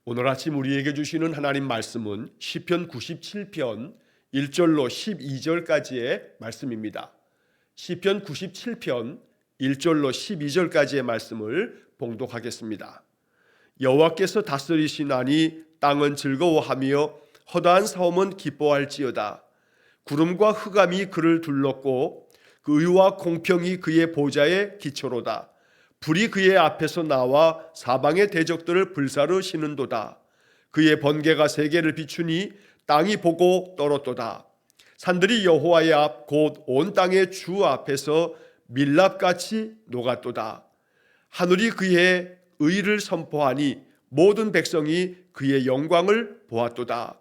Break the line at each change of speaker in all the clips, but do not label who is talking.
오늘 아침 우리에게 주시는 하나님 말씀은 시편 97편 1절로 12절까지의 말씀입니다. 시편 97편 1절로 12절까지의 말씀을 봉독하겠습니다. 여호와께서 다스리시나니 땅은 즐거워하며 허다한 사움은 기뻐할지어다. 구름과 흑암이 그를 둘렀고 그 의와 공평이 그의 보좌의 기초로다. 불이 그의 앞에서 나와 사방의 대적들을 불사르시는도다. 그의 번개가 세계를 비추니 땅이 보고 떨었도다. 산들이 여호와의 앞 곧 온 땅의 주 앞에서 밀랍같이 녹았도다. 하늘이 그의 의를 선포하니 모든 백성이 그의 영광을 보았도다.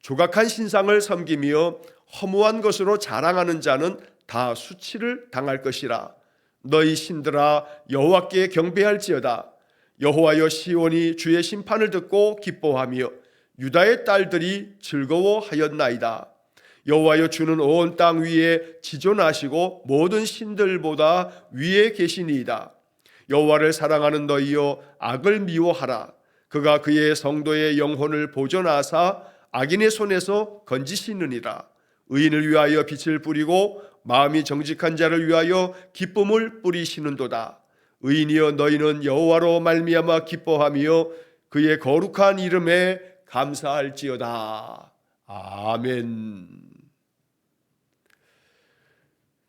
조각한 신상을 섬기며 허무한 것으로 자랑하는 자는 다 수치를 당할 것이라. 너희 신들아 여호와께 경배할지어다. 여호와여, 시온이 주의 심판을 듣고 기뻐하며 유다의 딸들이 즐거워하였나이다. 여호와여, 주는 온 땅 위에 지존하시고 모든 신들보다 위에 계시니이다. 여호와를 사랑하는 너희여, 악을 미워하라. 그가 그의 성도의 영혼을 보존하사 악인의 손에서 건지시느니라. 의인을 위하여 빛을 뿌리고 마음이 정직한 자를 위하여 기쁨을 뿌리시는도다. 의인이여, 너희는 여호와로 말미암아 기뻐하며 그의 거룩한 이름에 감사할지어다. 아멘.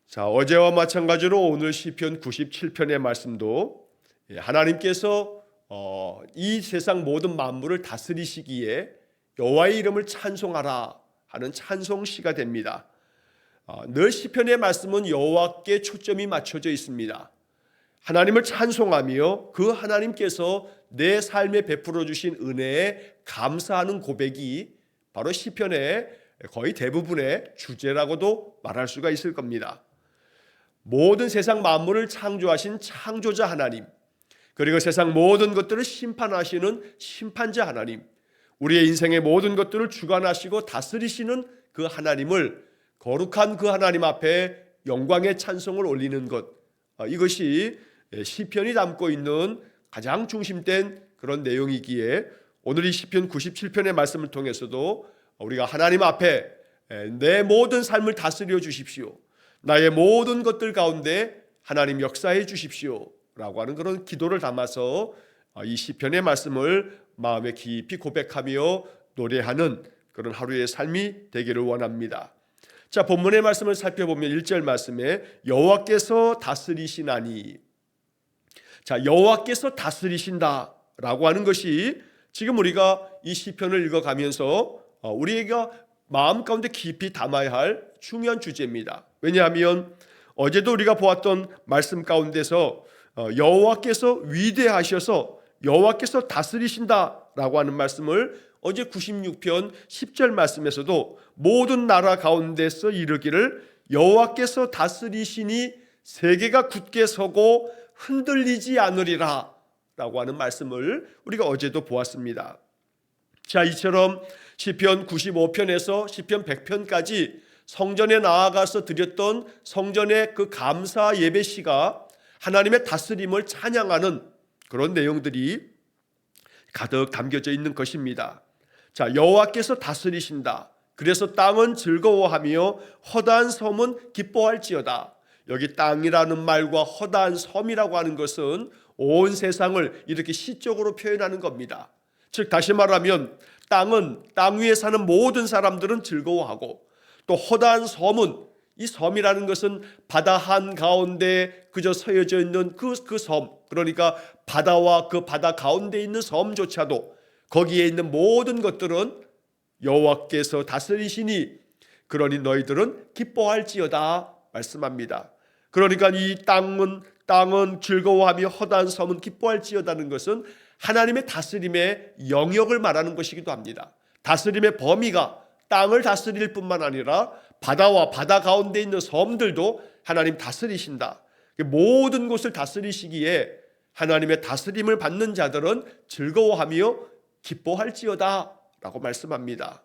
자, 어제와 마찬가지로 오늘 시편 97편의 말씀도 하나님께서 이 세상 모든 만물을 다스리시기에 여호와의 이름을 찬송하라 하는 찬송시가 됩니다. 늘 시편의 말씀은 여호와께 초점이 맞춰져 있습니다. 하나님을 찬송하며 그 하나님께서 내 삶에 베풀어 주신 은혜에 감사하는 고백이 바로 시편의 거의 대부분의 주제라고도 말할 수가 있을 겁니다. 모든 세상 만물을 창조하신 창조자 하나님, 그리고 세상 모든 것들을 심판하시는 심판자 하나님, 우리의 인생의 모든 것들을 주관하시고 다스리시는 그 하나님을, 거룩한 그 하나님 앞에 영광의 찬송을 올리는 것, 이것이 시편이 담고 있는 가장 중심된 그런 내용이기에 오늘 이 시편 97편의 말씀을 통해서도 우리가 하나님 앞에 내 모든 삶을 다스려 주십시오, 나의 모든 것들 가운데 하나님 역사해 주십시오 라고 하는 그런 기도를 담아서 이 시편의 말씀을 마음에 깊이 고백하며 노래하는 그런 하루의 삶이 되기를 원합니다. 자, 본문의 말씀을 살펴보면 1절 말씀에 여호와께서 다스리시나니, 자, 여호와께서 다스리신다 라고 하는 것이 지금 우리가 이 시편을 읽어가면서 우리가 마음 가운데 깊이 담아야 할 중요한 주제입니다. 왜냐하면 어제도 우리가 보았던 말씀 가운데서 여호와께서 위대하셔서 여호와께서 다스리신다라고 하는 말씀을 어제 96편 10절 말씀에서도 모든 나라 가운데서 이르기를 여호와께서 다스리시니 세계가 굳게 서고 흔들리지 않으리라 라고 하는 말씀을 우리가 어제도 보았습니다. 자, 이처럼 시편 95편에서 시편 100편까지 성전에 나아가서 드렸던 성전의 그 감사 예배시가 하나님의 다스림을 찬양하는 그런 내용들이 가득 담겨져 있는 것입니다. 자, 여호와께서 다스리신다. 그래서 땅은 즐거워하며 허다한 섬은 기뻐할지어다. 여기 땅이라는 말과 허다한 섬이라고 하는 것은 온 세상을 이렇게 시적으로 표현하는 겁니다. 즉, 다시 말하면 땅은, 땅 위에 사는 모든 사람들은 즐거워하고, 또 허다한 섬은, 이 섬이라는 것은 바다 한가운데 그저 서여져 있는 그 섬, 그러니까 바다와 그 바다 가운데 있는 섬조차도 거기에 있는 모든 것들은 여호와께서 다스리시니 그러니 너희들은 기뻐할지어다 말씀합니다. 그러니까 이 땅은 즐거워하며 허다한 섬은 기뻐할지어다는 것은 하나님의 다스림의 영역을 말하는 것이기도 합니다. 다스림의 범위가 땅을 다스릴 뿐만 아니라 바다와 바다 가운데 있는 섬들도 하나님 다스리신다. 모든 곳을 다스리시기에 하나님의 다스림을 받는 자들은 즐거워하며 기뻐할지어다 라고 말씀합니다.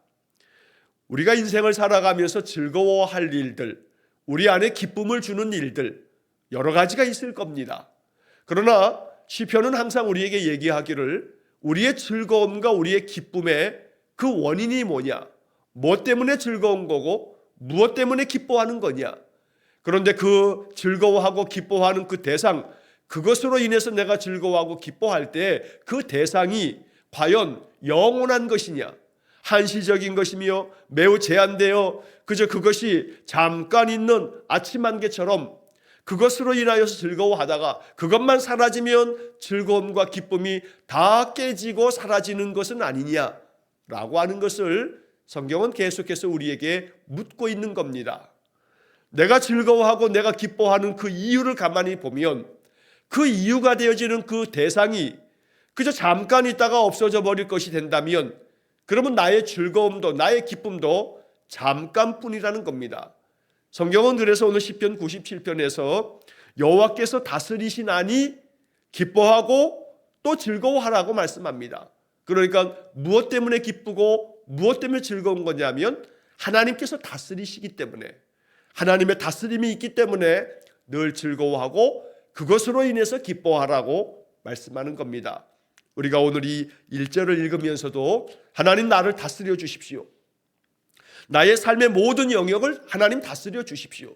우리가 인생을 살아가면서 즐거워할 일들, 우리 안에 기쁨을 주는 일들 여러 가지가 있을 겁니다. 그러나 시편은 항상 우리에게 얘기하기를 우리의 즐거움과 우리의 기쁨의 그 원인이 뭐냐? 뭐 때문에 즐거운 거고 무엇 때문에 기뻐하는 거냐? 그런데 그 즐거워하고 기뻐하는 그 대상, 그것으로 인해서 내가 즐거워하고 기뻐할 때 그 대상이 과연 영원한 것이냐? 한시적인 것이며 매우 제한되어 그저 그것이 잠깐 있는 아침 안개처럼 그것으로 인하여서 즐거워하다가 그것만 사라지면 즐거움과 기쁨이 다 깨지고 사라지는 것은 아니냐라고 하는 것을 성경은 계속해서 우리에게 묻고 있는 겁니다. 내가 즐거워하고 내가 기뻐하는 그 이유를 가만히 보면 그 이유가 되어지는 그 대상이 그저 잠깐 있다가 없어져 버릴 것이 된다면 그러면 나의 즐거움도 나의 기쁨도 잠깐뿐이라는 겁니다. 성경은 그래서 오늘 시편 97편에서 여호와께서 다스리시나니 기뻐하고 또 즐거워하라고 말씀합니다. 그러니까 무엇 때문에 기쁘고 무엇 때문에 즐거운 거냐면 하나님께서 다스리시기 때문에, 하나님의 다스림이 있기 때문에 늘 즐거워하고 그것으로 인해서 기뻐하라고 말씀하는 겁니다. 우리가 오늘 이 1절을 읽으면서도 하나님 나를 다스려 주십시오. 나의 삶의 모든 영역을 하나님 다스려 주십시오.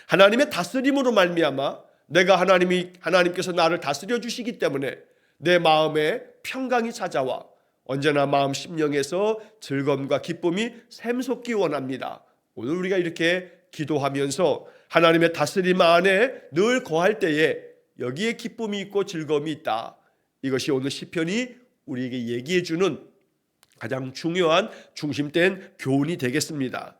하나님의 다스림으로 말미암아 내가 하나님께서 나를 다스려 주시기 때문에 내 마음에 평강이 찾아와 언제나 마음 심령에서 즐거움과 기쁨이 샘솟기 원합니다. 오늘 우리가 이렇게 기도하면서 하나님의 다스림 안에 늘 거할 때에 여기에 기쁨이 있고 즐거움이 있다. 이것이 오늘 시편이 우리에게 얘기해 주는 가장 중요한 중심된 교훈이 되겠습니다.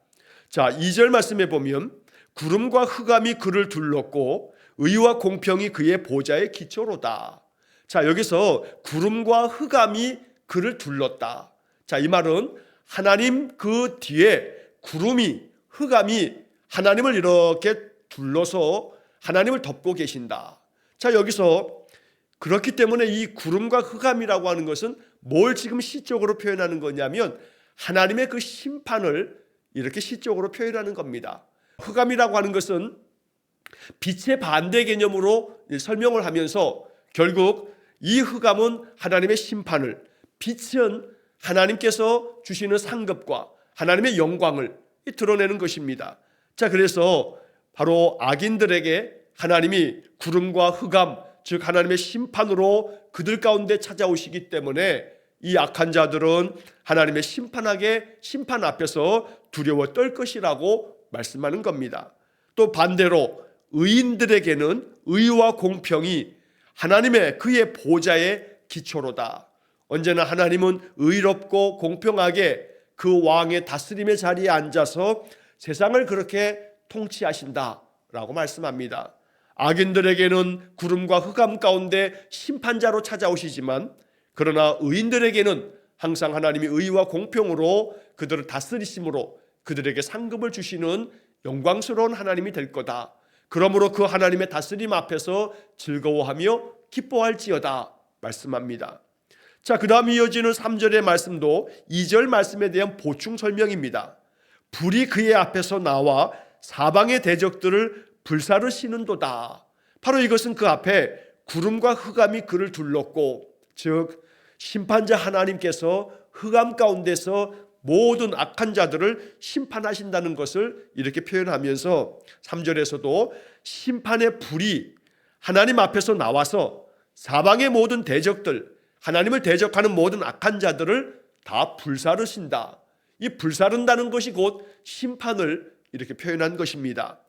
자, 2절 말씀에 보면 구름과 흑암이 그를 둘렀고 의와 공평이 그의 보좌의 기초로다. 자, 여기서 구름과 흑암이 그를 둘렀다. 자, 이 말은 하나님 그 뒤에 구름이 흑암이 하나님을 이렇게 둘러서 하나님을 덮고 계신다. 자, 여기서 그렇기 때문에 이 구름과 흑암이라고 하는 것은 뭘 지금 시적으로 표현하는 거냐면 하나님의 그 심판을 이렇게 시적으로 표현하는 겁니다. 흑암이라고 하는 것은 빛의 반대 개념으로 설명을 하면서 결국 이 흑암은 하나님의 심판을, 빛은 하나님께서 주시는 상급과 하나님의 영광을 드러내는 것입니다. 자, 그래서 바로 악인들에게 하나님이 구름과 흑암, 즉 하나님의 심판으로 그들 가운데 찾아오시기 때문에 이 악한 자들은 하나님의 심판 앞에서 두려워 떨 것이라고 말씀하는 겁니다. 또 반대로 의인들에게는 의와 공평이 하나님의 그의 보좌의 기초로다. 언제나 하나님은 의롭고 공평하게 그 왕의 다스림의 자리에 앉아서 세상을 그렇게 통치하신다라고 말씀합니다. 악인들에게는 구름과 흑암 가운데 심판자로 찾아오시지만 그러나 의인들에게는 항상 하나님이 의와 공평으로 그들을 다스리심으로 그들에게 상급을 주시는 영광스러운 하나님이 될 거다. 그러므로 그 하나님의 다스림 앞에서 즐거워하며 기뻐할지어다 말씀합니다. 자, 그 다음 이어지는 3절의 말씀도 2절 말씀에 대한 보충 설명입니다. 불이 그의 앞에서 나와 사방의 대적들을 불사르시는도다. 바로 이것은 그 앞에 구름과 흑암이 그를 둘렀고, 즉 심판자 하나님께서 흑암 가운데서 모든 악한 자들을 심판하신다는 것을 이렇게 표현하면서 3절에서도 심판의 불이 하나님 앞에서 나와서 사방의 모든 대적들, 하나님을 대적하는 모든 악한 자들을 다 불사르신다. 이 불사른다는 것이 곧 심판을 이렇게 표현한 것입니다.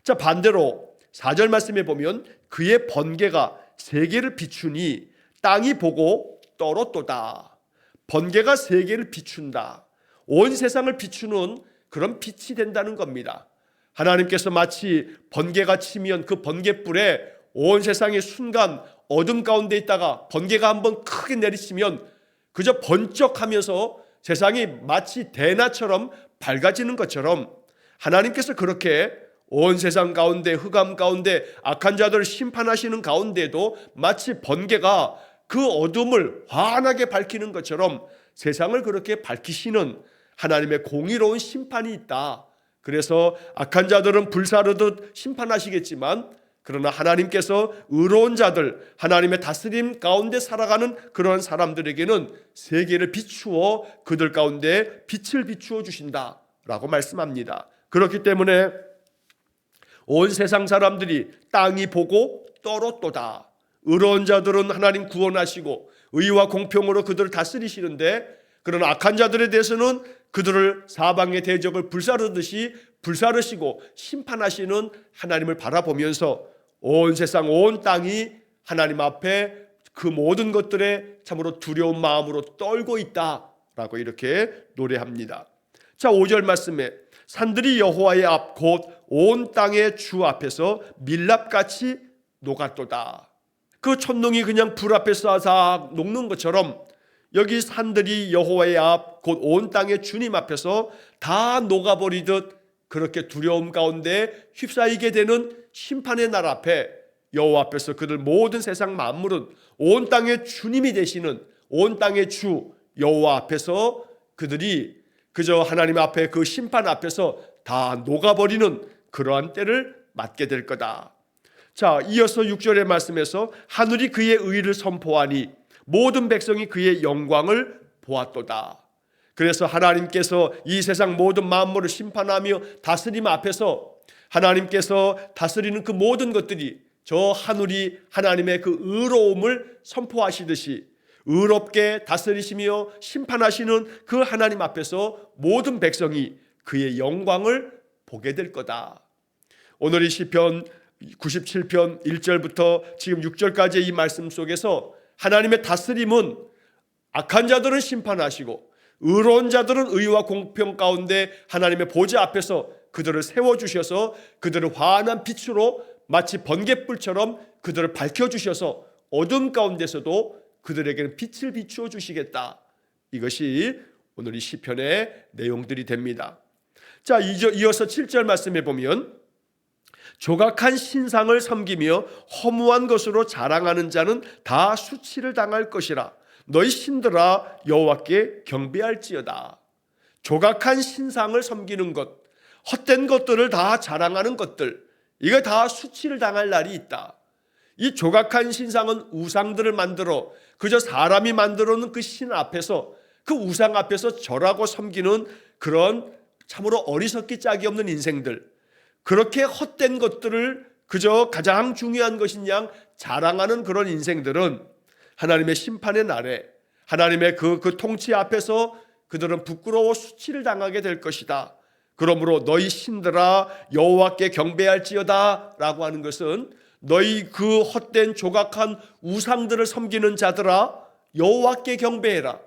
자, 반대로 4절 말씀에 보면 그의 번개가 세계를 비추니 땅이 보고 떨었도다. 번개가 세계를 비춘다. 온 세상을 비추는 그런 빛이 된다는 겁니다. 하나님께서 마치 번개가 치면 그 번개불에 온 세상이 순간 어둠 가운데 있다가 번개가 한번 크게 내리치면 그저 번쩍하면서 세상이 마치 대낮처럼 밝아지는 것처럼 하나님께서 그렇게 온 세상 가운데 흑암 가운데 악한 자들을 심판하시는 가운데도 마치 번개가 그 어둠을 환하게 밝히는 것처럼 세상을 그렇게 밝히시는 하나님의 공의로운 심판이 있다. 그래서 악한 자들은 불사르듯 심판하시겠지만 그러나 하나님께서 의로운 자들, 하나님의 다스림 가운데 살아가는 그런 사람들에게는 세계를 비추어 그들 가운데 빛을 비추어 주신다라고 말씀합니다. 그렇기 때문에 온 세상 사람들이 땅이 보고 떨었도다. 의로운 자들은 하나님 구원하시고 의와 공평으로 그들을 다스리시는데, 그러나 악한 자들에 대해서는 그들을 사방의 대적을 불사르듯이 불사르시고 심판하시는 하나님을 바라보면서 온 세상 온 땅이 하나님 앞에 그 모든 것들에 참으로 두려운 마음으로 떨고 있다라고 이렇게 노래합니다. 자, 5절 말씀에 산들이 여호와의 앞 곧 온 땅의 주 앞에서 밀랍같이 녹았도다. 그 촛농이 그냥 불 앞에서 싹 녹는 것처럼 여기 산들이 여호와의 앞 곧 온 땅의 주님 앞에서 다 녹아버리듯 그렇게 두려움 가운데 휩싸이게 되는 심판의 날 앞에 여호와 앞에서 그들 모든 세상 만물은 온 땅의 주님이 되시는 온 땅의 주 여호와 앞에서 그들이 그저 하나님 앞에 그 심판 앞에서 다 녹아버리는 그러한 때를 맞게 될 거다. 자, 이어서 6절의 말씀에서 하늘이 그의 의를 선포하니 모든 백성이 그의 영광을 보았도다. 그래서 하나님께서 이 세상 모든 만물을 심판하며 다스림 앞에서 하나님께서 다스리는 그 모든 것들이 저 하늘이 하나님의 그 의로움을 선포하시듯이 의롭게 다스리시며 심판하시는 그 하나님 앞에서 모든 백성이 그의 영광을 보게 될 거다. 오늘 이 시편 97편 1절부터 지금 6절까지의 이 말씀 속에서 하나님의 다스림은 악한 자들은 심판하시고 의로운 자들은 의와 공평 가운데 하나님의 보좌 앞에서 그들을 세워주셔서 그들을 환한 빛으로 마치 번갯불처럼 그들을 밝혀주셔서 어둠 가운데서도 그들에게는 빛을 비추어 주시겠다. 이것이 오늘 이 시편의 내용들이 됩니다. 자, 이어서 7절 말씀해 보면 조각한 신상을 섬기며 허무한 것으로 자랑하는 자는 다 수치를 당할 것이라. 너희 신들아 여호와께 경배할지어다. 조각한 신상을 섬기는 것, 헛된 것들을 다 자랑하는 것들, 이거 다 수치를 당할 날이 있다. 이 조각한 신상은 우상들을 만들어 그저 사람이 만들어 놓은 그 신 앞에서 그 우상 앞에서 절하고 섬기는 그런 참으로 어리석기 짝이 없는 인생들, 그렇게 헛된 것들을 그저 가장 중요한 것인 양 자랑하는 그런 인생들은 하나님의 심판의 날에 하나님의 그 통치 앞에서 그들은 부끄러워 수치를 당하게 될 것이다. 그러므로 너희 신들아 여호와께 경배할지어다 라고 하는 것은 너희 그 헛된 조각한 우상들을 섬기는 자들아 여호와께 경배해라.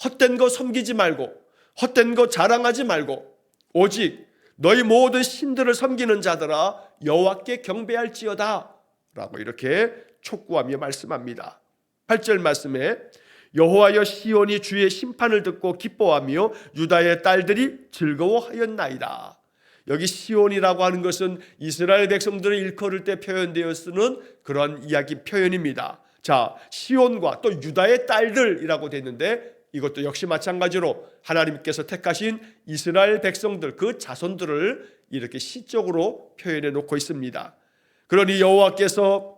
헛된 거 섬기지 말고 헛된 거 자랑하지 말고 오직 너희 모든 신들을 섬기는 자들아 여호와께 경배할지어다 라고 이렇게 촉구하며 말씀합니다. 8절 말씀에 여호와여 시온이 주의 심판을 듣고 기뻐하며 유다의 딸들이 즐거워하였나이다. 여기 시온이라고 하는 것은 이스라엘 백성들을 일컬을 때 표현되어 쓰는 그런 이야기 표현입니다. 자, 시온과 또 유다의 딸들이라고 되어 있는데 이것도 역시 마찬가지로 하나님께서 택하신 이스라엘 백성들 그 자손들을 이렇게 시적으로 표현해 놓고 있습니다. 그러니 여호와께서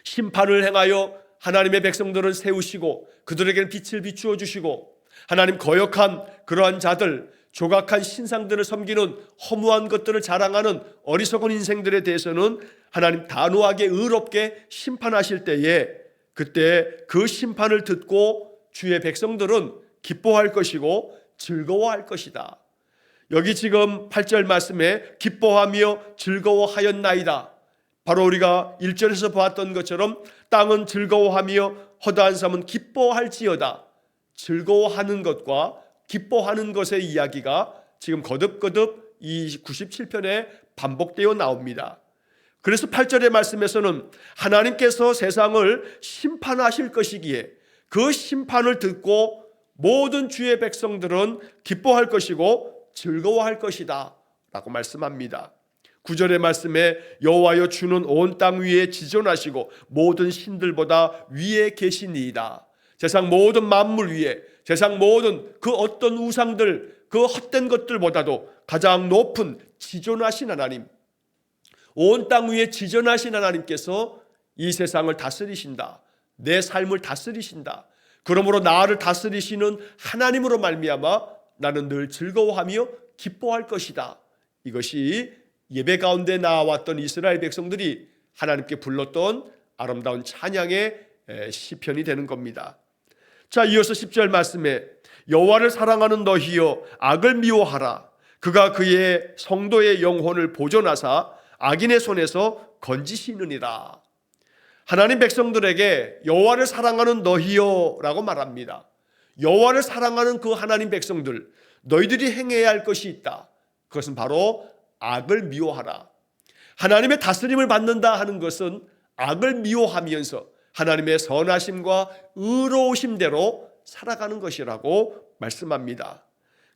심판을 행하여 하나님의 백성들을 세우시고 그들에게는 빛을 비추어 주시고 하나님 거역한 그러한 자들, 조각한 신상들을 섬기는 허무한 것들을 자랑하는 어리석은 인생들에 대해서는 하나님 단호하게 의롭게 심판하실 때에 그때 그 심판을 듣고 주의 백성들은 기뻐할 것이고 즐거워할 것이다. 여기 지금 8절 말씀에 기뻐하며 즐거워하였나이다. 바로 우리가 1절에서 보았던 것처럼 땅은 즐거워하며 허다한 삶은 기뻐할지어다. 즐거워하는 것과 기뻐하는 것의 이야기가 지금 거듭거듭 이 97편에 반복되어 나옵니다. 그래서 8절의 말씀에서는 하나님께서 세상을 심판하실 것이기에 그 심판을 듣고 모든 주의 백성들은 기뻐할 것이고 즐거워할 것이다 라고 말씀합니다. 9절의 말씀에 여호와여 주는 온 땅 위에 지존하시고 모든 신들보다 위에 계시니이다. 세상 모든 만물 위에 세상 모든 그 어떤 우상들 그 헛된 것들보다도 가장 높은 지존하신 하나님, 온 땅 위에 지존하신 하나님께서 이 세상을 다스리신다. 내 삶을 다스리신다. 그러므로 나를 다스리시는 하나님으로 말미암아 나는 늘 즐거워하며 기뻐할 것이다. 이것이 예배 가운데 나왔던 이스라엘 백성들이 하나님께 불렀던 아름다운 찬양의 시편이 되는 겁니다. 자, 이어서 10절 말씀에 여호와를 사랑하는 너희여 악을 미워하라. 그가 그의 성도의 영혼을 보존하사 악인의 손에서 건지시느니라. 하나님 백성들에게 여호와를 사랑하는 너희여 라고 말합니다. 여호와를 사랑하는 그 하나님 백성들, 너희들이 행해야 할 것이 있다. 그것은 바로 악을 미워하라. 하나님의 다스림을 받는다 하는 것은 악을 미워하면서 하나님의 선하심과 의로우심대로 살아가는 것이라고 말씀합니다.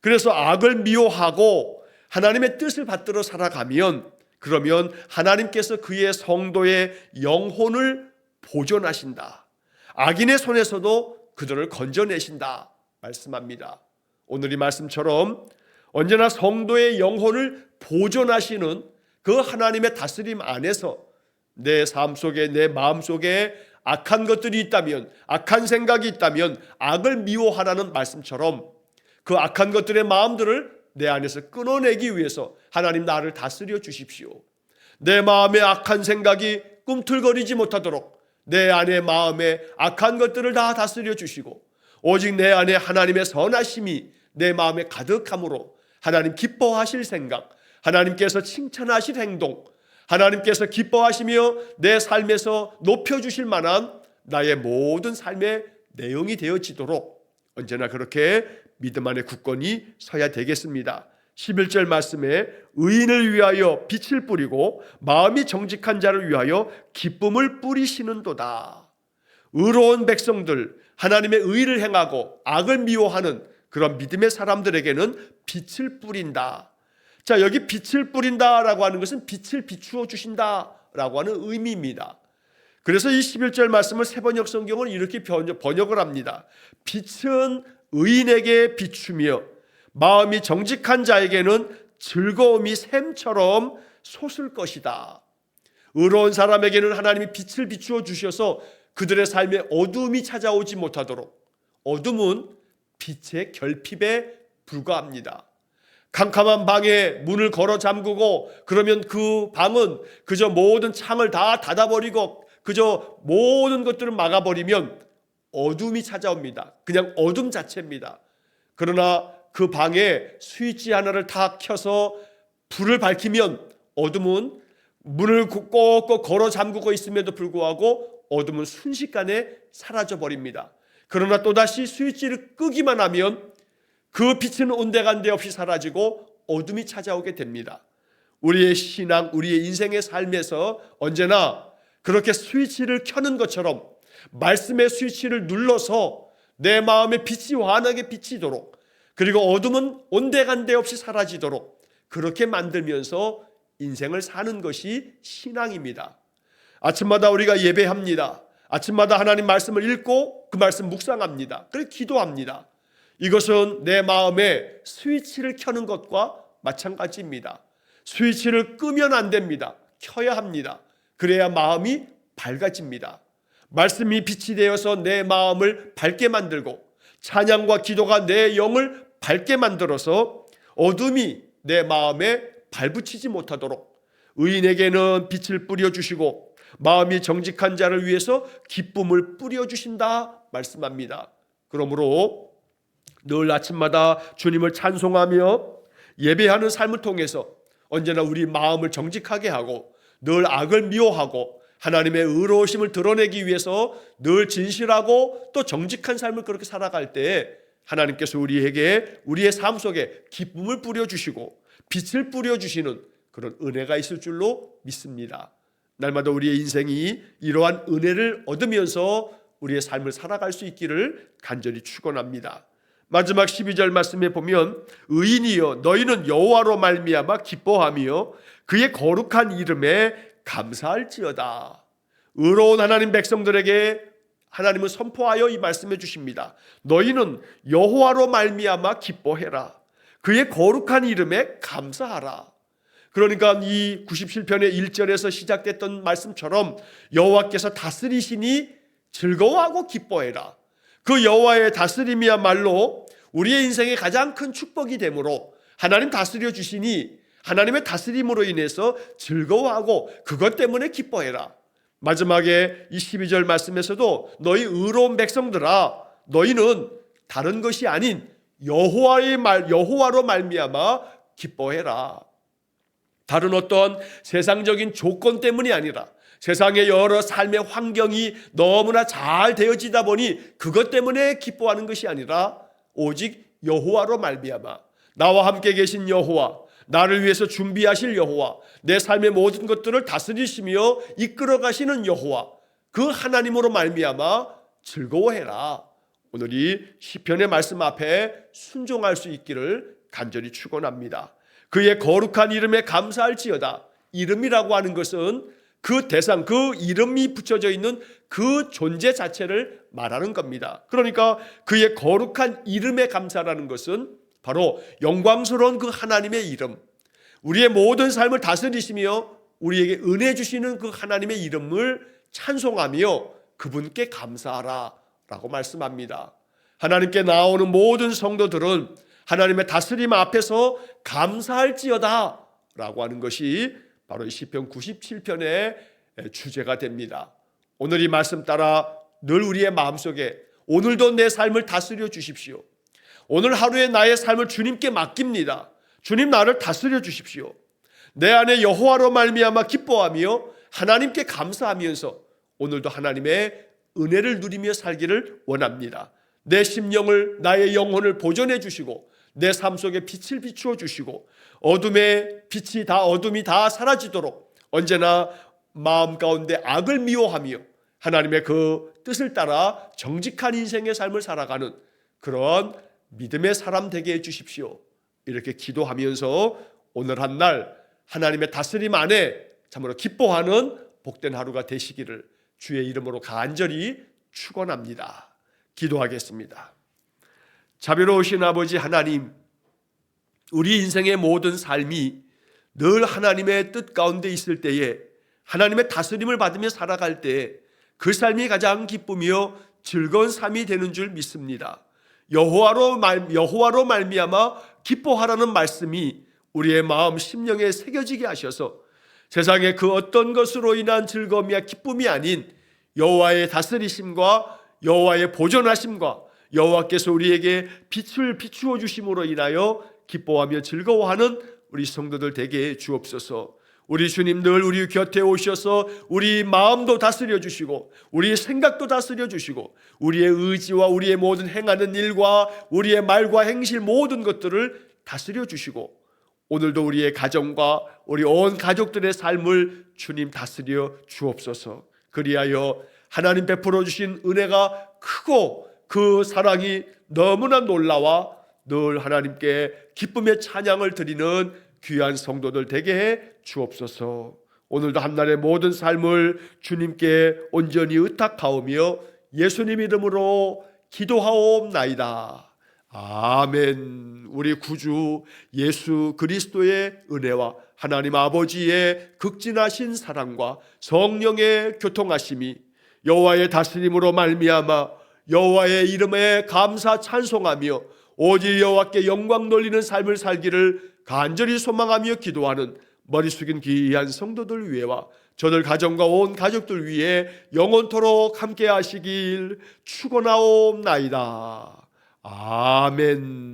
그래서 악을 미워하고 하나님의 뜻을 받들어 살아가면, 그러면 하나님께서 그의 성도의 영혼을 보존하신다. 악인의 손에서도 그들을 건져내신다 말씀합니다. 오늘 이 말씀처럼 언제나 성도의 영혼을 보존하시는 그 하나님의 다스림 안에서 내 삶 속에, 내 마음 속에 악한 것들이 있다면, 악한 생각이 있다면 악을 미워하라는 말씀처럼 그 악한 것들의 마음들을 내 안에서 끊어내기 위해서 하나님 나를 다스려 주십시오. 내 마음에 악한 생각이 꿈틀거리지 못하도록 내 안의 마음에 악한 것들을 다 다스려 주시고, 오직 내 안에 하나님의 선하심이 내 마음에 가득함으로 하나님 기뻐하실 생각, 하나님께서 칭찬하실 행동, 하나님께서 기뻐하시며 내 삶에서 높여주실 만한 나의 모든 삶의 내용이 되어지도록 언제나 그렇게 믿음 안에 굳건히 서야 되겠습니다. 11절 말씀에 의인을 위하여 빛을 뿌리고 마음이 정직한 자를 위하여 기쁨을 뿌리시는도다. 의로운 백성들, 하나님의 의를 행하고 악을 미워하는 그런 믿음의 사람들에게는 빛을 뿌린다. 자, 여기 빛을 뿌린다라고 하는 것은 빛을 비추어 주신다라고 하는 의미입니다. 그래서 이 11절 말씀을 새번역 성경은 이렇게 번역을 합니다. 빛은 의인에게 비추며 마음이 정직한 자에게는 즐거움이 샘처럼 솟을 것이다. 의로운 사람에게는 하나님이 빛을 비추어 주셔서 그들의 삶에 어두움이 찾아오지 못하도록, 어둠은 빛의 결핍에 불과합니다. 캄캄한 방에 문을 걸어 잠그고 그러면 그 방은 그저 모든 창을 다 닫아버리고 그저 모든 것들을 막아버리면 어둠이 찾아옵니다. 그냥 어둠 자체입니다. 그러나 그 방에 스위치 하나를 다 켜서 불을 밝히면 어둠은 문을 꼭꼭 걸어 잠그고 있음에도 불구하고 어둠은 순식간에 사라져 버립니다. 그러나 또다시 스위치를 끄기만 하면 그 빛은 온데간데 없이 사라지고 어둠이 찾아오게 됩니다. 우리의 신앙, 우리의 인생의 삶에서 언제나 그렇게 스위치를 켜는 것처럼 말씀의 스위치를 눌러서 내 마음에 빛이 환하게 비치도록, 그리고 어둠은 온데간데 없이 사라지도록 그렇게 만들면서 인생을 사는 것이 신앙입니다. 아침마다 우리가 예배합니다. 아침마다 하나님 말씀을 읽고 그 말씀 묵상합니다. 그리고 기도합니다. 이것은 내 마음에 스위치를 켜는 것과 마찬가지입니다. 스위치를 끄면 안 됩니다. 켜야 합니다. 그래야 마음이 밝아집니다. 말씀이 빛이 되어서 내 마음을 밝게 만들고 찬양과 기도가 내 영을 밝게 만들어서 어둠이 내 마음에 발붙이지 못하도록 의인에게는 빛을 뿌려주시고 마음이 정직한 자를 위해서 기쁨을 뿌려주신다 말씀합니다. 그러므로 늘 아침마다 주님을 찬송하며 예배하는 삶을 통해서 언제나 우리 마음을 정직하게 하고 늘 악을 미워하고 하나님의 의로우심을 드러내기 위해서 늘 진실하고 또 정직한 삶을 그렇게 살아갈 때 하나님께서 우리에게 우리의 삶 속에 기쁨을 뿌려주시고 빛을 뿌려주시는 그런 은혜가 있을 줄로 믿습니다. 날마다 우리의 인생이 이러한 은혜를 얻으면서 우리의 삶을 살아갈 수 있기를 간절히 축원합니다. 마지막 12절 말씀에 보면 의인이여 너희는 여호와로 말미암아 기뻐하며 그의 거룩한 이름에 감사할지어다. 의로운 하나님 백성들에게 하나님은 선포하여 이 말씀해 주십니다. 너희는 여호와로 말미암아 기뻐해라. 그의 거룩한 이름에 감사하라. 그러니까 이 97편의 1절에서 시작됐던 말씀처럼 여호와께서 다스리시니 즐거워하고 기뻐해라. 그 여호와의 다스림이야말로 우리의 인생의 가장 큰 축복이 되므로 하나님 다스려 주시니 하나님의 다스림으로 인해서 즐거워하고 그것 때문에 기뻐해라. 마지막에 이 12절 말씀에서도 너희 의로운 백성들아 너희는 다른 것이 아닌 여호와로 말미암아 기뻐해라. 다른 어떤 세상적인 조건 때문이 아니라 세상의 여러 삶의 환경이 너무나 잘 되어지다 보니 그것 때문에 기뻐하는 것이 아니라 오직 여호와로 말미암아 나와 함께 계신 여호와, 나를 위해서 준비하실 여호와, 내 삶의 모든 것들을 다스리시며 이끌어 가시는 여호와, 그 하나님으로 말미암아 즐거워해라. 오늘 이 시편의 말씀 앞에 순종할 수 있기를 간절히 축원합니다. 그의 거룩한 이름에 감사할지어다. 이름이라고 하는 것은 그 대상, 그 이름이 붙여져 있는 그 존재 자체를 말하는 겁니다. 그러니까 그의 거룩한 이름에 감사라는 것은 바로 영광스러운 그 하나님의 이름, 우리의 모든 삶을 다스리시며 우리에게 은혜 주시는 그 하나님의 이름을 찬송하며 그분께 감사하라 라고 말씀합니다. 하나님께 나오는 모든 성도들은 하나님의 다스림 앞에서 감사할지어다 라고 하는 것이 바로 이 시편 97편의 주제가 됩니다. 오늘 이 말씀 따라 늘 우리의 마음속에 오늘도 내 삶을 다스려 주십시오. 오늘 하루의 나의 삶을 주님께 맡깁니다. 주님 나를 다스려 주십시오. 내 안에 여호와로 말미암아 기뻐하며 하나님께 감사하면서 오늘도 하나님의 은혜를 누리며 살기를 원합니다. 내 심령을, 나의 영혼을 보존해 주시고 내 삶 속에 빛을 비추어 주시고 어둠의 빛이 어둠이 다 사라지도록 언제나 마음 가운데 악을 미워하며 하나님의 그 뜻을 따라 정직한 인생의 삶을 살아가는 그런 믿음의 사람 되게 해 주십시오. 이렇게 기도하면서 오늘 한 날 하나님의 다스림 안에 참으로 기뻐하는 복된 하루가 되시기를 주의 이름으로 간절히 축원합니다. 기도하겠습니다. 자비로우신 아버지 하나님, 우리 인생의 모든 삶이 늘 하나님의 뜻 가운데 있을 때에 하나님의 다스림을 받으며 살아갈 때 그 삶이 가장 기쁘며 즐거운 삶이 되는 줄 믿습니다. 여호와로 말미암아 기뻐하라는 말씀이 우리의 마음 심령에 새겨지게 하셔서 세상의 그 어떤 것으로 인한 즐거움이야 기쁨이 아닌 여호와의 다스리심과 여호와의 보존하심과 여호와께서 우리에게 빛을 비추어 주심으로 인하여 기뻐하며 즐거워하는 우리 성도들 되게 주옵소서. 우리 주님 늘 우리 곁에 오셔서 우리 마음도 다스려 주시고 우리의 생각도 다스려 주시고 우리의 의지와 우리의 모든 행하는 일과 우리의 말과 행실 모든 것들을 다스려 주시고 오늘도 우리의 가정과 우리 온 가족들의 삶을 주님 다스려 주옵소서. 그리하여 하나님 베풀어 주신 은혜가 크고 그 사랑이 너무나 놀라워 늘 하나님께 기쁨의 찬양을 드리는 귀한 성도들 되게 해 주옵소서. 오늘도 한날의 모든 삶을 주님께 온전히 의탁하오며 예수님 이름으로 기도하옵나이다. 아멘. 우리 구주 예수 그리스도의 은혜와 하나님 아버지의 극진하신 사랑과 성령의 교통하심이 여호와의 다스림으로 말미암아 여호와의 이름에 감사 찬송하며 오직 여호와께 영광 돌리는 삶을 살기를 간절히 소망하며 기도하는 머리 숙인 귀한 성도들 위해와 저들 가정과 온 가족들 위해 영원토록 함께 하시길 축원하옵나이다. 아멘.